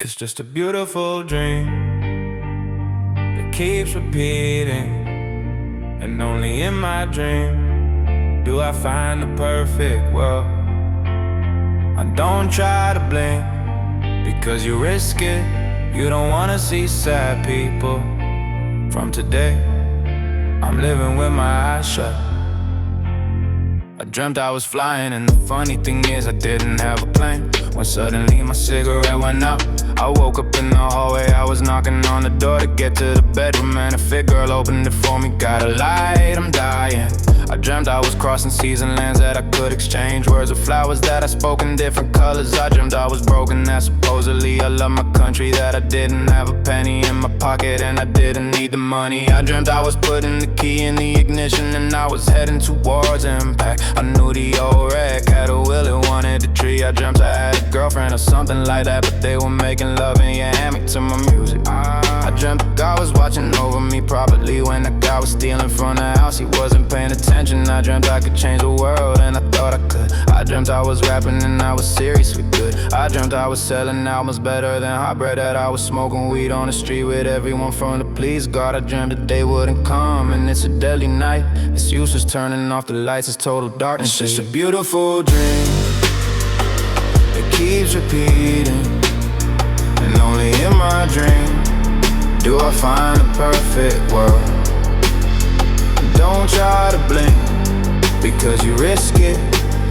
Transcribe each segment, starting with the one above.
It's just a beautiful dream that keeps repeating, and only in my dream do I find the perfect world. I don't try to blink because you risk it. You don't wanna see sad people. From today, I'm living with my eyes shut. I dreamt I was flying, and the funny thing is I didn't have a plane. When suddenly my cigarette went out, I woke up in the hallway. I was knocking on the door to get to the bedroom, and a fit girl opened it for me. Got a light, I'm dying. I dreamt I was crossing seas and lands, that I could exchange words with flowers that I spoke in different colors. I dreamt I was broken, that supposedly I love my country, that I didn't have a penny in my pocket and I didn't need the money. I dreamt I was putting the key in the ignition and I was heading towards impact. I knew the old wreck had a will, it wanted a tree. I dreamt I had a girlfriend or something like that, but they were making love in your hammock to my music. I dreamt that God was watching over me properly when that guy was stealing from the house. He wasn't paying attention. I dreamt I could change the world, and I thought I could. I dreamt I was rapping and I was serious with good. I dreamt I was selling albums better than hot bread, that I was smoking weed on the street with everyone from the police guard. I dreamt the day wouldn't come, and it's a deadly night. It's useless turning off the lights, it's total darkness. It's just a beautiful dream that keeps repeating, and only in my dream do I find the perfect world. Don't try to blink because you risk it.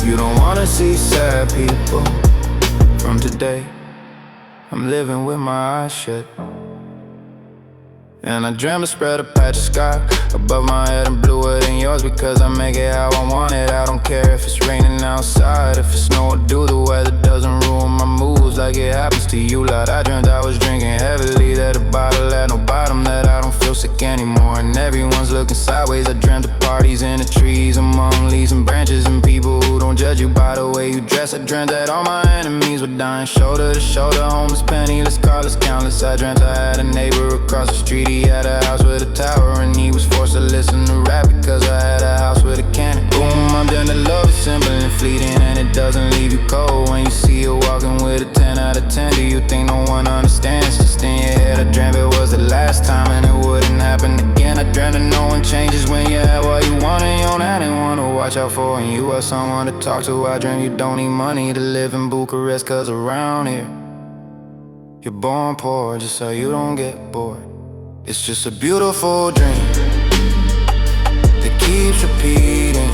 You don't wanna see sad people. From today, I'm living with my eyes shut. And I dreamt I spread a patch of sky above my head and bluer than yours, because I make it how I want it. I don't care if it's raining outside, if it's snow or dew. The weather doesn't ruin my moves like it happens to you lot. I dreamt I was drinking heavily, that the bottle had no bottom, that I don't feel sick anymore and everyone's looking sideways. I dreamt of parties in the trees among leaves and branches and people who don't judge you by the way you dress. I dreamt that all my enemies were dying shoulder to shoulder, homeless, penniless, carless, countless. I dreamt I had a neighbor across the street. He had a house with a tower and he was forced to listen to rap because I had a house with a cannon. Boom, I'm down to love is simple and fleeting, and it doesn't leave you cold when you see you walking with a 10 out of 10. Do you think no one understands? Just in your head, I dreamt it was the last time and it wouldn't happen again. I dreamt that no one changes when you have what you want and you don't have anyone to watch out for, and you have someone to talk to. I dream you don't need money to live in Bucharest, cause around here you're born poor just so you don't get bored. It's just a beautiful dream that keeps repeating,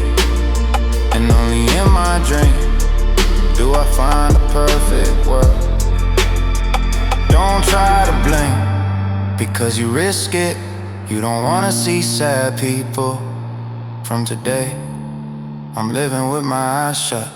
and only in my dream do I find the perfect world. Don't try to blink because you risk it. You don't wanna see sad people. From today, I'm living with my eyes shut.